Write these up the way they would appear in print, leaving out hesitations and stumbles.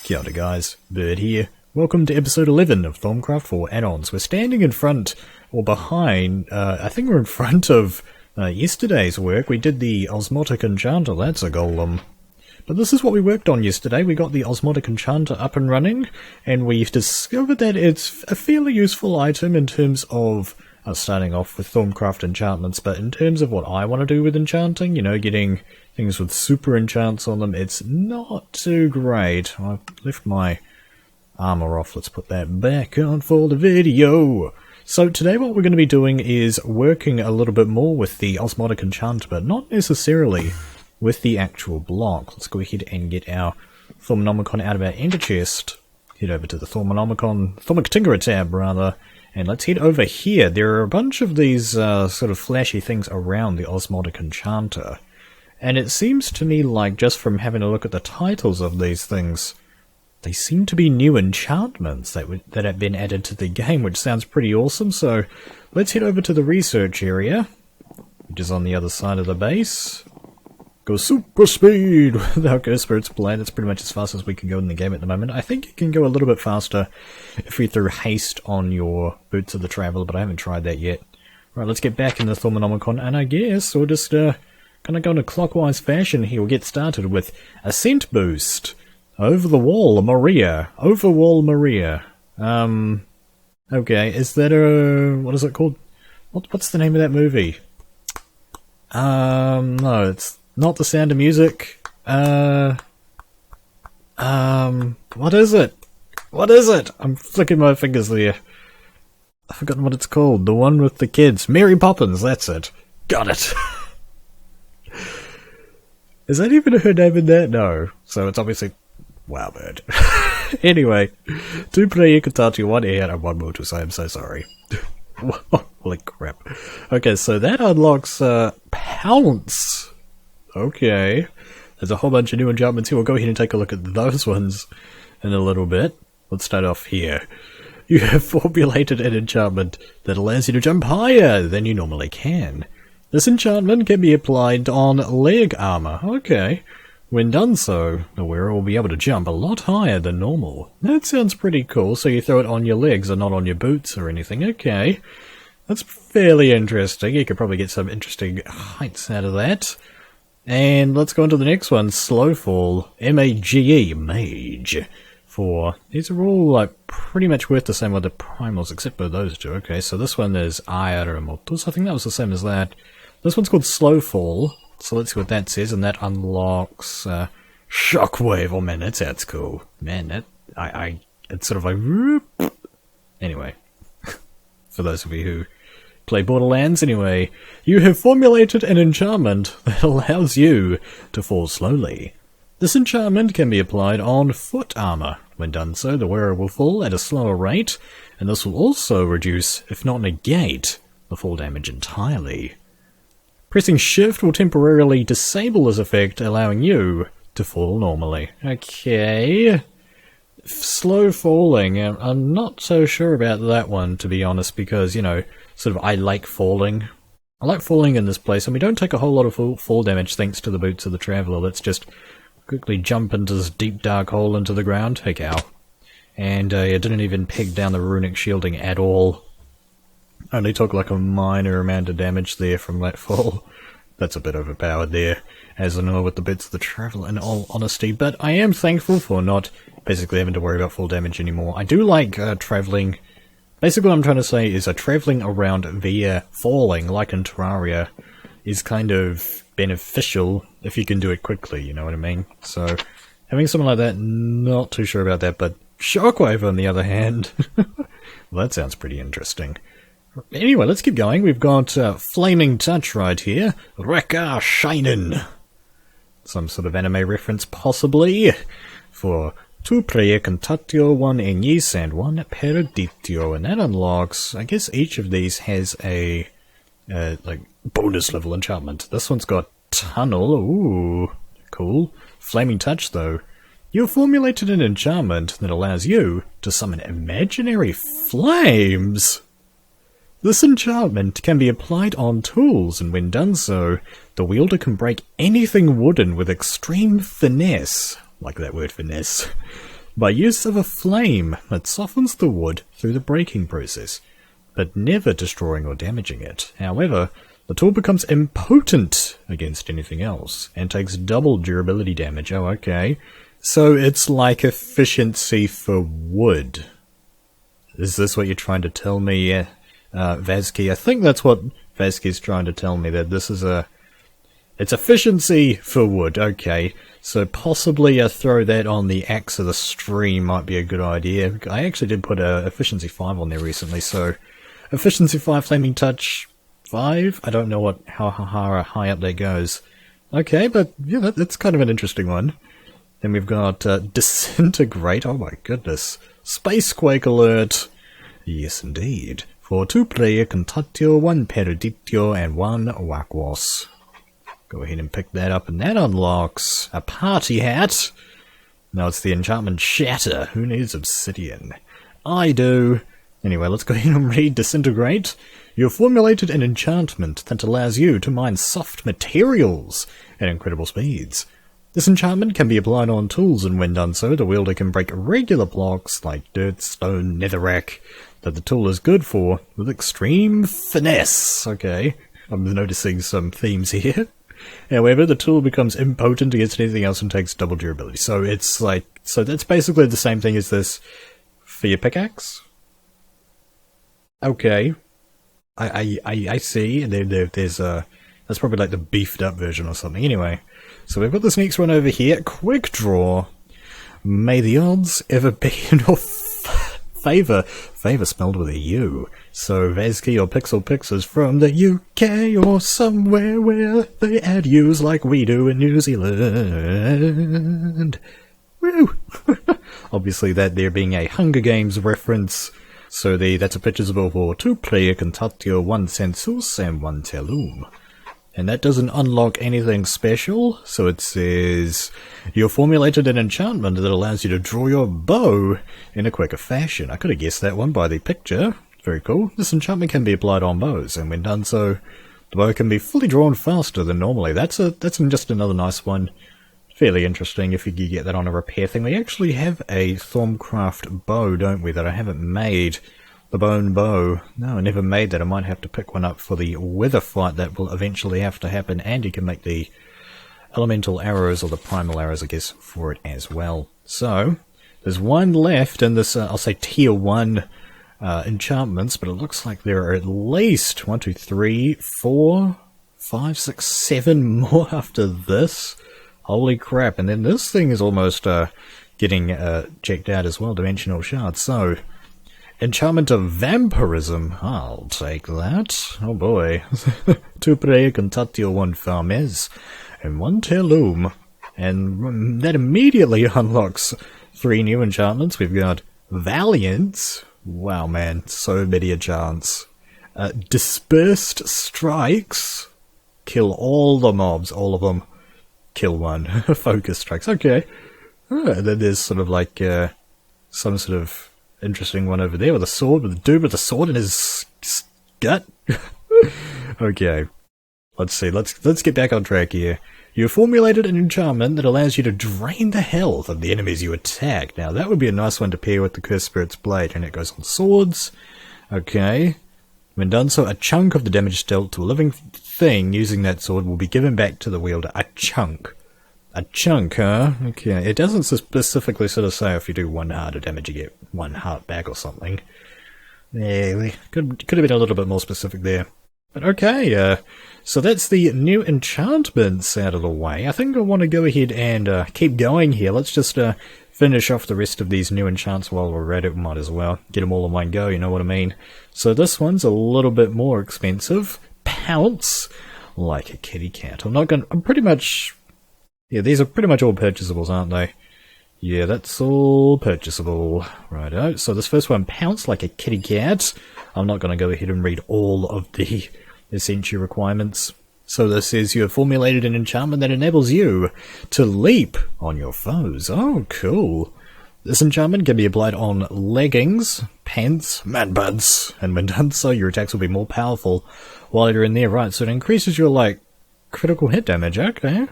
Kia ora guys, Bird here. Welcome to episode 11 of Thaumcraft for Addons. We're standing in front, or behind, I think we're in front of yesterday's work. We did the Osmotic Enchanter, that's a golem. But this is what we worked on yesterday. We got the Osmotic Enchanter up and running, and we've discovered that it's a fairly useful item in terms of starting off with Thaumcraft enchantments, but in terms of what I want to do with enchanting, you know, getting things with super enchants on them, it's not too great. I've left my armor off. Let's put that back on for the video. So today what we're going to be doing is working a little bit more with the Osmotic Enchanter, but not necessarily with the actual block. Let's go ahead and get our Thaumic out of our ender chest. Head over to the Thaumic Tinkerer tab, rather. And let's head over here. There are a bunch of these sort of flashy things around the Osmotic Enchanter. And it seems to me like, just from having a look at the titles of these things, they seem to be new enchantments that have been added to the game, which sounds pretty awesome. So let's head over to the research area, which is on the other side of the base. Go super speed with our Ghost Spirit's Blade. That's pretty much as fast as we can go in the game at the moment. I think you can go a little bit faster if you throw haste on your Boots of the Traveler, but I haven't tried that yet. Right, let's get back in the Thaumic, and I guess we'll just kind of go in a clockwise fashion here. We'll get started with Ascent Boost. Over the Wall, Maria. Overwall Maria. Okay, is that a... what is it called? What's the name of that movie? No, it's not The Sound of Music. What is it? What is it? I'm flicking my fingers there. I've forgotten what it's called. The one with the kids. Mary Poppins, that's it. Got it. Is that even her name in that? No. So it's obviously... wow, Bird. Anyway. 2 player Kotachi, 1 air, and 1 Motus. I am so sorry. Holy crap. Okay, so that unlocks Pounce. Okay. There's a whole bunch of new enchantments here. We'll go ahead and take a look at those ones in a little bit. Let's start off here. You have formulated an enchantment that allows you to jump higher than you normally can. This enchantment can be applied on leg armor. Okay. When done so, the wearer will be able to jump a lot higher than normal. That sounds pretty cool, so you throw it on your legs and not on your boots or anything. Okay. That's fairly interesting. You could probably get some interesting heights out of that. And let's go on to the next one, Slowfall, M-A-G-E, Mage. These are all like pretty much worth the same with the primals, except for those two. Okay, so this one is Ichor Motus. I think that was the same as that. This one's called Slowfall, so let's see what that says, and that unlocks Shockwave. Oh man, that sounds cool. Man, that it's sort of like whoop. Anyway, for those of you who play Borderlands, anyway, you have formulated an enchantment that allows you to fall slowly. This enchantment can be applied on foot armor. When done so, the wearer will fall at a slower rate, and this will also reduce, if not negate, the fall damage entirely. Pressing shift will temporarily disable this effect, allowing you to fall normally. Okay. Slow falling. I'm not so sure about that one, to be honest, because, you know, sort of I like falling. I like falling in this place, and we don't take a whole lot of fall damage thanks to the Boots of the Traveler. Let's just quickly jump into this deep dark hole into the ground. Hey cow. And it didn't even peg down the runic shielding at all. Only took like a minor amount of damage there from that fall. That's a bit overpowered there, as I know with the Boots of the Traveler in all honesty, but I am thankful for not basically having to worry about fall damage anymore. I do like travelling. Basically what I'm trying to say is travelling around via falling, like in Terraria, is kind of beneficial if you can do it quickly, you know what I mean? So, having something like that, not too sure about that, but Shockwave on the other hand, well, that sounds pretty interesting. Anyway, let's keep going. We've got Flaming Touch right here. Rekka Shinin. Some sort of anime reference, possibly, for 2 player Contatio, 1 Enis, and 1 Periditio, and that unlocks, I guess each of these has a like bonus level enchantment. This one's got Tunnel. Ooh, cool. Flaming Touch, though. You've formulated an enchantment that allows you to summon imaginary flames. This enchantment can be applied on tools, and when done so, the wielder can break anything wooden with extreme finesse. Like that word finesse. By use of a flame that softens the wood through the breaking process, but never destroying or damaging it. However, the tool becomes impotent against anything else, and takes double durability damage. Oh, okay. So it's like efficiency for wood. Is this what you're trying to tell me, Vazki? I think that's what Vazki's trying to tell me, that this is it's efficiency for wood. Okay, so possibly throw that on the axe of the stream might be a good idea. I actually did put a efficiency 5 on there recently, so efficiency 5, flaming touch 5? I don't know how high up that goes. Okay, but yeah, that's kind of an interesting one. Then we've got disintegrate. Oh my goodness. Spacequake alert! Yes, indeed. For 2 player Contatio, 1 Peridictio, and 1 Wakwas. Go ahead and pick that up, and that unlocks a party hat. Now it's the enchantment Shatter. Who needs obsidian? I do. Anyway, let's go ahead and read Disintegrate. You've formulated an enchantment that allows you to mine soft materials at incredible speeds. This enchantment can be applied on tools, and when done so, the wielder can break regular blocks like dirt, stone, netherrack that the tool is good for with extreme finesse. Okay, I'm noticing some themes here. However, the tool becomes impotent against anything else and takes double durability. So it's like, so that's basically the same thing as this for your pickaxe. Okay, I see. There's that's probably like the beefed up version or something. Anyway, so we've got this next one over here. Quick draw. May the odds ever be in your favour. Favour spelled with a U. So Vazki or pixlepix is from the UK or somewhere where they add U's like we do in New Zealand. Woo! Obviously that there being a Hunger Games reference. So that's a picture for 2 player Contatio, 1 Census, and 1 Telum. And that doesn't unlock anything special, so it says, you've formulated an enchantment that allows you to draw your bow in a quicker fashion. I could have guessed that one by the picture. Very cool. This enchantment can be applied on bows, and when done so, the bow can be fully drawn faster than normally. That's just another nice one. Fairly interesting if you could get that on a repair thing. We actually have a Thaumcraft bow, don't we, that I haven't made. The bone bow. No, I never made that. I might have to pick one up for the weather fight that will eventually have to happen, and you can make the elemental arrows, or the primal arrows, I guess, for it as well. So, there's one left in this, I'll say tier 1 enchantments, but it looks like there are at least 1, 2, 3, 4, 5, 6, 7 more after this. Holy crap, and then this thing is almost getting checked out as well, dimensional shards. So, enchantment of vampirism. I'll take that. Oh boy. 2 player Contatio, 1 Farmez, and 1 Telum. And that immediately unlocks 3 new enchantments. We've got Valiance. Wow, man. So many enchants. Dispersed Strikes. Kill all the mobs. All of them. Kill 1. Focus Strikes. Okay. And then there's sort of like some sort of interesting one over there with a sword, with a dude with a sword in his gut. Okay, let's see. Let's get back on track here. You formulated an enchantment that allows you to drain the health of the enemies you attack. Now that would be a nice one to pair with the Cursed Spirit's Blade, and it goes on swords. Okay. When done so, a chunk of the damage dealt to a living thing using that sword will be given back to the wielder. A chunk. A chunk, huh? Okay, it doesn't specifically sort of say if you do 1 heart of damage you get 1 heart back or something. Yeah, we could have been a little bit more specific there. But okay, so that's the new enchantments out of the way. I think I want to go ahead and keep going here. Let's just finish off the rest of these new enchants while we're at it. We might as well get them all in one go, you know what I mean? So this one's a little bit more expensive. Pounce like a kitty cat. I'm pretty much... Yeah, these are pretty much all purchasables, aren't they? Yeah, that's all purchasable. Righto. So this first one, Pounce like a kitty cat. I'm not going to go ahead and read all of the essential requirements. So this says you have formulated an enchantment that enables you to leap on your foes. Oh, cool. This enchantment can be applied on leggings, pants, man buds, and when done so, your attacks will be more powerful while you're in there. Right, so it increases your, like, critical hit damage. Okay.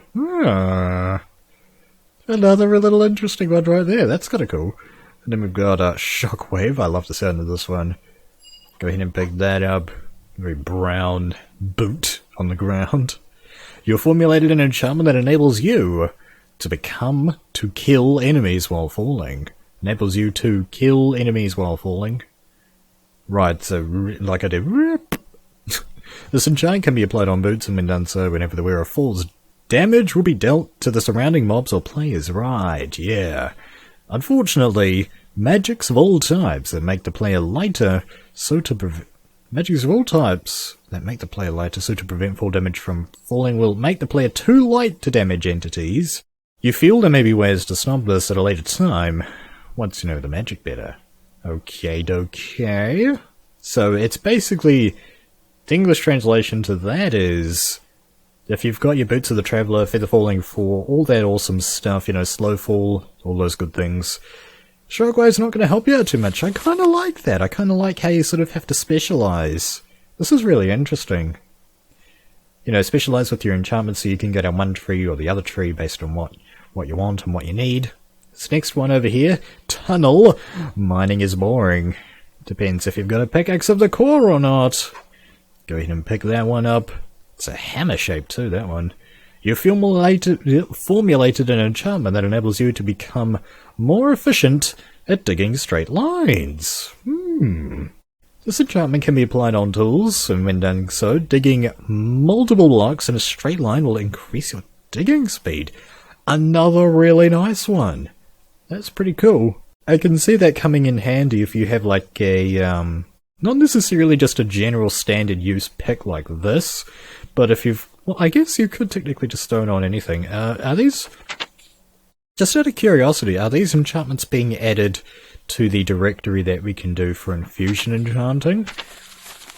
Another little interesting one right there. That's kind of cool. And then we've got Shockwave. I love the sound of this one. Go ahead and pick that up. Very brown boot on the ground. You've formulated an enchantment that enables you to kill enemies while falling. Enables you to kill enemies while falling. Right, so like I did. This enchant can be applied on boots, and when done so, whenever the wearer falls, damage will be dealt to the surrounding mobs or players. Right, yeah. Unfortunately, magics of all types that make the player lighter, so to prevent fall damage from falling will make the player too light to damage entities. You feel there may be ways to stop this at a later time, once you know the magic better. Okay. So it's basically, the English translation to that is, if you've got your Boots of the Traveller, Feather Falling 4, all that awesome stuff, you know, Slow Fall, all those good things, Shockwave's not going to help you out too much. I kind of like that. I kind of like how you sort of have to specialise. This is really interesting. You know, specialise with your enchantments so you can go down one tree or the other tree based on what you want and what you need. This next one over here, Tunnel. Mining is boring. Depends if you've got a Pickaxe of the Core or not. Go ahead and pick that one up. It's a hammer shape too, that one. You formulated an enchantment that enables you to become more efficient at digging straight lines. This enchantment can be applied on tools, and when done so, digging multiple blocks in a straight line will increase your digging speed. Another really nice one. That's pretty cool. I can see that coming in handy if you have like a, not necessarily just a general standard use pick like this, but if you've, well, I guess you could technically just stone on anything. Are these, just out of curiosity, are these enchantments being added to the directory that we can do for infusion enchanting?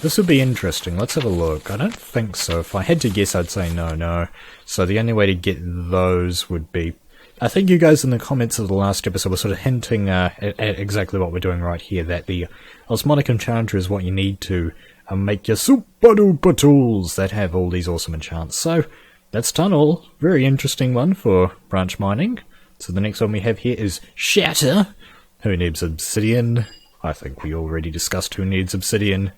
This would be interesting. Let's have a look. I don't think so. If I had to guess, I'd say no. So the only way to get those would be, I think you guys in the comments of the last episode were sort of hinting at exactly what we're doing right here, that the Osmotic Enchanter is what you need to make your super duper tools that have all these awesome enchants. So that's Tunnel. Very interesting one for branch mining. So the next one we have here is Shatter. Who needs obsidian? I think we already discussed who needs obsidian.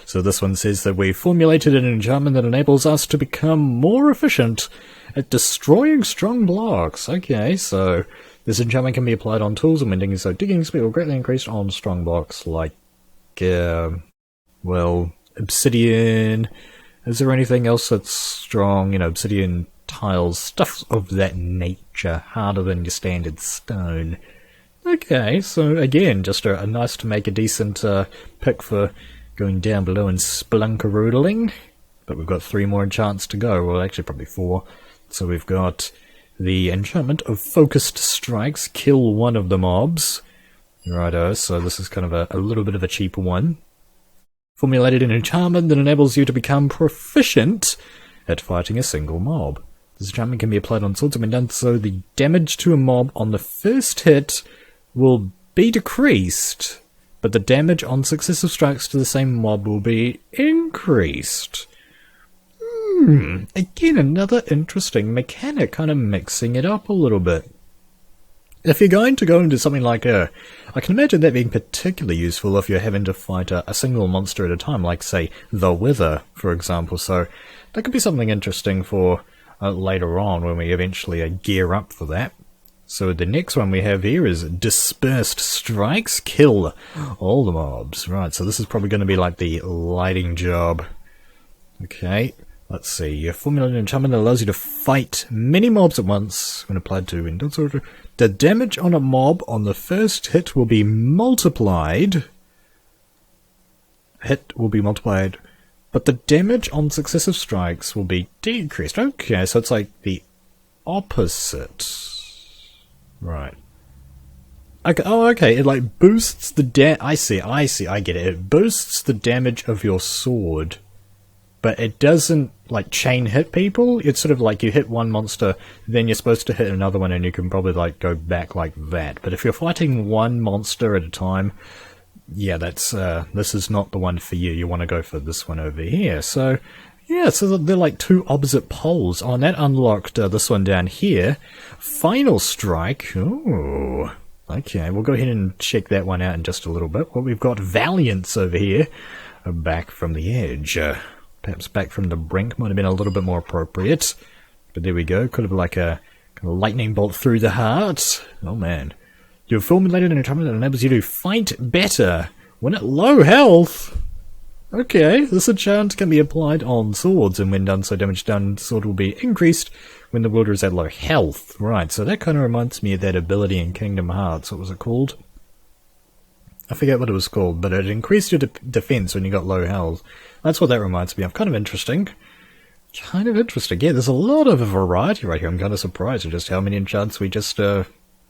So this one says that we formulated an enchantment that enables us to become more efficient at destroying strong blocks. Okay, so this enchantment can be applied on tools and mending, so digging speed will greatly increase on strong blocks like, well, obsidian. Is there anything else that's strong? You know, obsidian tiles, stuff of that nature, harder than your standard stone. Okay, so again, just a nice to make a decent pick for going down below and spelunkeroodling. But we've got 3 more enchants to go, well actually probably 4. So we've got the enchantment of Focused Strikes, kill one of the mobs. Righto, so this is kind of a little bit of a cheaper one. Formulated an enchantment that enables you to become proficient at fighting a single mob. This enchantment can be applied on swords and when done so, the damage to a mob on the first hit will be decreased, but the damage on successive strikes to the same mob will be increased. Again, another interesting mechanic, kind of mixing it up a little bit. If you're going to go into something like I can imagine that being particularly useful if you're having to fight a single monster at a time, like, say, the Wither, for example. So that could be something interesting for later on when we eventually gear up for that. So the next one we have here is Dispersed Strikes, kill all the mobs. Right, so this is probably going to be like the lighting job. Okay, let's see. You formulate an enchantment that allows you to fight many mobs at once when applied to Windows order. The damage on a mob on the first hit will be multiplied. But the damage on successive strikes will be decreased. Okay, so it's like the opposite. Right. Okay, oh, okay, it like boosts the I see, I get it. It boosts the damage of your sword, but it doesn't, like, chain hit people. It's sort of like you hit one monster, then you're supposed to hit another one, and you can probably, like, go back like that. But if you're fighting one monster at a time, yeah, that's, this is not the one for you. You want to go for this one over here. So, Yeah, so they're like two opposite poles. Oh, and that unlocked this one down here. Final Strike. Ooh. Okay, we'll go ahead and check that one out in just a little bit. Well, we've got Valiance over here. Back from the edge. Perhaps back from the brink might have been a little bit more appropriate. But there we go. Could have like a kind of lightning bolt through the heart. Oh, man. You've formulated an enchantment that enables you to fight better when at low health. Okay, this enchant can be applied on swords, and when done, so damage done sword will be increased when the wielder is at low health. Right, so that kind of reminds me of that ability in Kingdom Hearts. What was it called? I forget what it was called, but it increased your defense when you got low health. That's what that reminds me of. Kind of interesting. Kind of interesting. Yeah, there's a lot of variety right here. I'm kind of surprised at just how many enchants we just,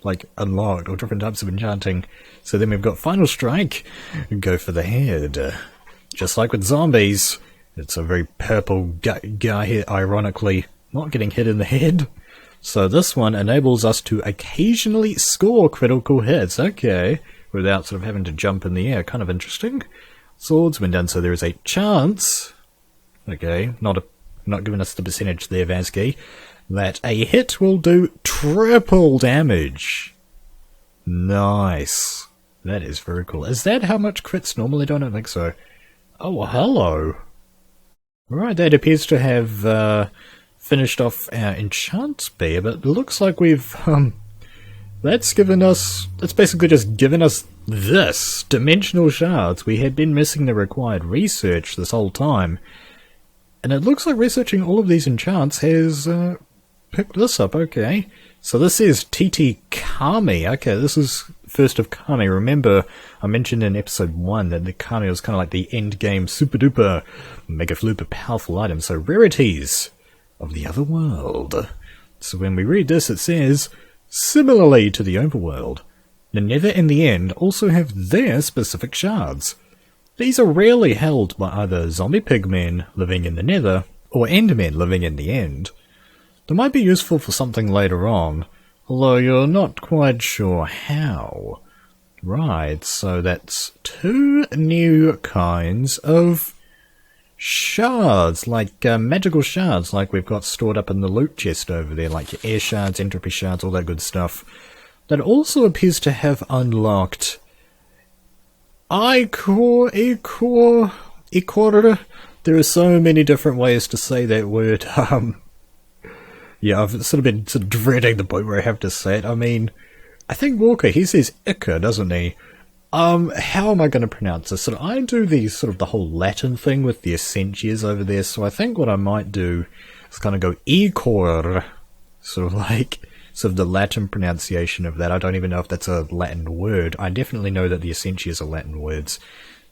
like, unlocked, or different types of enchanting. So then we've got Final Strike. Go for the head. Just like with zombies, it's a very purple guy here, ironically, not getting hit in the head. So this one enables us to occasionally score critical hits, okay, without sort of having to jump in the air. Kind of interesting. Swords, when done, so there is a chance, okay, not giving us the percentage there, Vazki, that a hit will do triple damage. Nice. That is very cool. Is that how much crits normally do? I don't think so. Oh, hello. Right, that appears to have finished off our enchant spear, but it looks like we've, that's basically just given us this, dimensional shards. We had been missing the required research this whole time, and it looks like researching all of these enchants has picked this up, okay. So this is TT Kami. Okay, this is first of Kami. Remember, I mentioned in episode 1 that the Kami was kind of like the end game super duper mega fluper powerful item. So rarities of the other world. So when we read this, it says, similarly to the overworld, the Nether and the End also have their specific shards. These are rarely held by either zombie pigmen living in the Nether or Endermen living in the End. They might be useful for something later on, although you're not quite sure how. Right, so that's 2 new kinds of shards, like magical shards, like we've got stored up in the loot chest over there, like your air shards, entropy shards, all that good stuff. That also appears to have unlocked Ichor. There are so many different ways to say that word. Yeah, I've sort of been dreading the point where I have to say it. I mean, I think Walker, he says Ichor, doesn't he? How am I going to pronounce this? So I do the whole Latin thing with the essentias over there, so I think what I might do is kind of go Ichor, sort of the Latin pronunciation of that. I don't even know if that's a Latin word. I definitely know that the essentias are Latin words.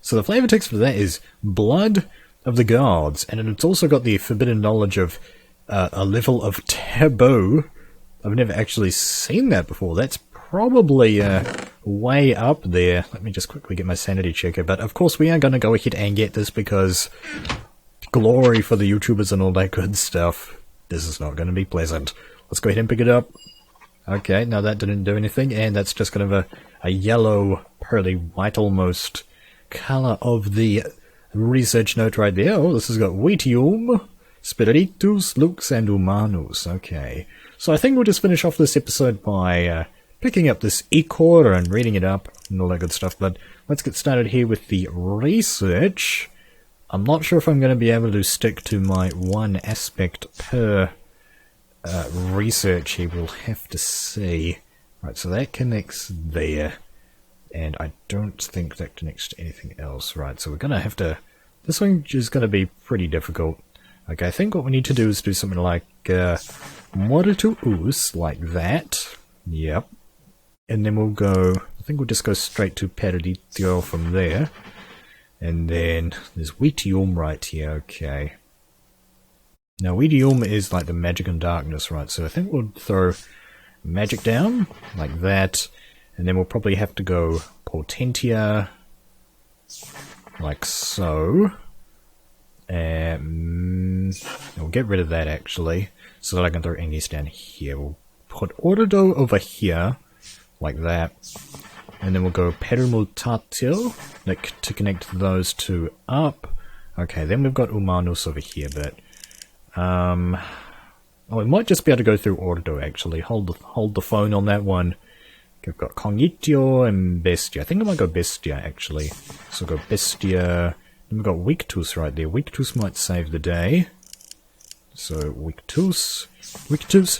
So the flavor text for that is Blood of the Gods, and it's also got the forbidden knowledge of a level of taboo. I've never actually seen that before. That's probably way up there. Let me just quickly get my sanity checker. But of course we are going to go ahead and get this because glory for the YouTubers and all that good stuff. This is not going to be pleasant. Let's go ahead and pick it up. Okay, no, that didn't do anything. And that's just kind of a yellow, pearly white almost color of the research note right there. Oh, this has got Vitium, Spiritus, Lux, and Humanus. Okay. So I think we'll just finish off this episode by picking up this Ichor and reading it up and all that good stuff. But let's get started here with the research. I'm not sure if I'm going to be able to stick to my one aspect per research here. We'll have to see. Right, so that connects there. And I don't think that connects to anything else. Right, so we're going to have to... This one is going to be pretty difficult. Okay, I think what we need to do is do something like Moritus, like that. Yep. And then we'll go... I think we'll just go straight to Paraditio from there. And then there's Vitium right here. Okay. Now, Vitium is like the magic and darkness, right? So I think we'll throw magic down, like that. And then we'll probably have to go Potentia, like so. We'll get rid of that actually, so that I can throw English down here. We'll put Ordo over here, like that. And then we'll go Permutatio, like to connect those two up. Okay, then we've got Umanus over here, but... oh, we might just be able to go through Ordo, actually. Hold the phone on that one. We've got Cognitio and Bestia. I think I might go Bestia, actually. So we'll go Bestia. Then we've got Victus right there. Victus might save the day. So, Victus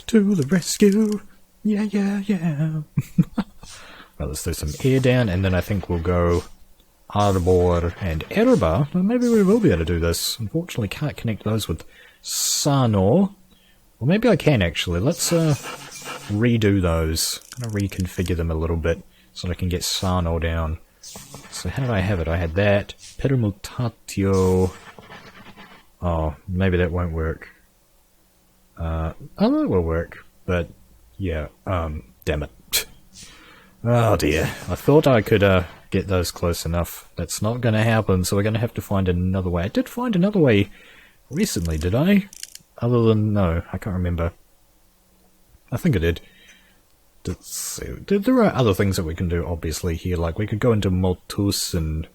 to the rescue. Yeah, yeah, yeah. Well, let's throw some air down, and then I think we'll go Arbor and Erba. Well, maybe we will be able to do this. Unfortunately, can't connect those with Sanor. Well, maybe I can, actually. Let's redo those. I'm going to reconfigure them a little bit so that I can get Sanor down. So how did I have it? I had that. Permutatio. Oh, maybe that won't work. Oh, that will work. But, yeah, damn it. Oh dear. I thought I could get those close enough. That's not going to happen, so we're going to have to find another way. I did find another way recently, did I? Other than... no, I can't remember. I think I did. Let's see. There are other things that we can do, obviously, here. Like, we could go into Multus, and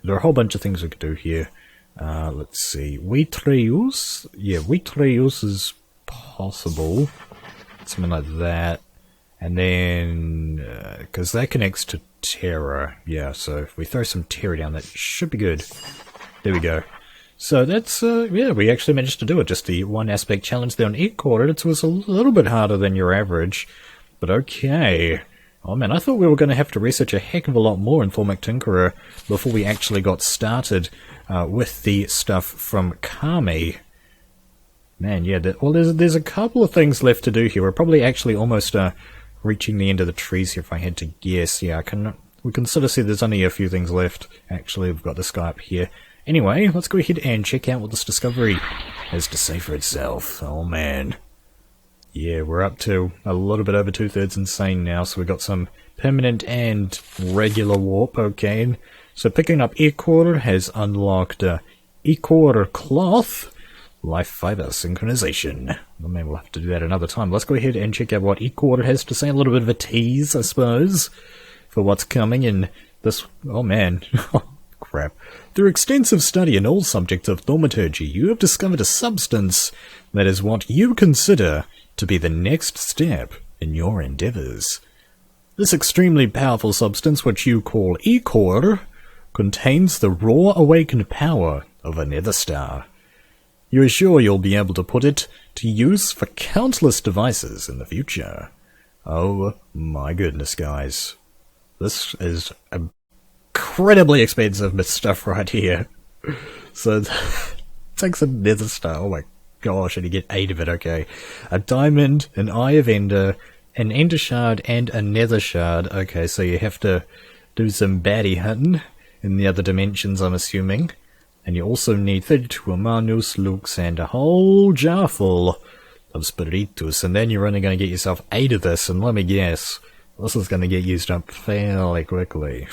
there are a whole bunch of things we could do here. Let's see. Vitreus? Yeah, Vitreus is possible. Something like that. And then... because that connects to Terra. Yeah, so if we throw some Terra down, that should be good. There we go. So that's, yeah, we actually managed to do it. Just the one aspect challenge there on Ichor. It was a little bit harder than your average. But okay. Oh man, I thought we were going to have to research a heck of a lot more in Thaumic Tinkerer before we actually got started with the stuff from Kami. Man, yeah, well, there's a couple of things left to do here. We're probably actually almost reaching the end of the trees here, if I had to guess. Yeah, we can sort of see there's only a few things left. Actually, we've got this guy up here. Anyway, let's go ahead and check out what this discovery has to say for itself. Oh man. Yeah, we're up to a little bit over 2/3 insane now, so we've got some permanent and regular warp, okay. So picking up Ichor has unlocked Ichor Cloth, Life Fiber Synchronization. Well, maybe we'll have to do that another time. Let's go ahead and check out what Ichor has to say. A little bit of a tease, I suppose, for what's coming in this... oh man. Crap. Through extensive study in all subjects of thaumaturgy, you have discovered a substance that is what you consider to be the next step in your endeavours. This extremely powerful substance, which you call Ichor, contains the raw awakened power of a nether star. You are sure you'll be able to put it to use for countless devices in the future. Oh my goodness, guys. This is incredibly expensive stuff right here. So, it takes a nether star, oh my gosh, and you get 8 of it, okay. A diamond, an eye of ender, an ender shard, and a nether shard. Okay, so you have to do some baddie hunting in the other dimensions, I'm assuming. And you also need 32 Amanus, Lux, and a whole jar full of Spiritus, and then you're only going to get yourself 8 of this, and let me guess, this is going to get used up fairly quickly.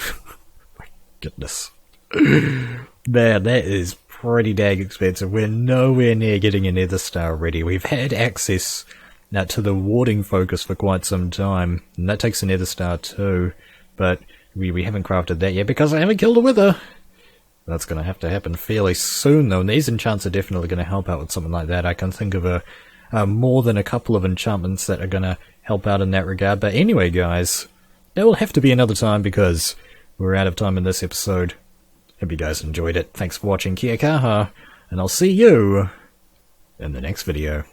My goodness. Man, that is pretty dang expensive. We're nowhere near getting a nether star ready. We've had access now to the warding focus for quite some time, and that takes a nether star too, but we haven't crafted that yet because I haven't killed a wither. That's going to have to happen fairly soon though, and these enchants are definitely going to help out with something like that. I can think of more than a couple of enchantments that are going to help out in that regard. But anyway, guys, that will have to be another time because we're out of time in this episode. Hope you guys enjoyed it. Thanks for watching, Kia kaha, and I'll see you in the next video.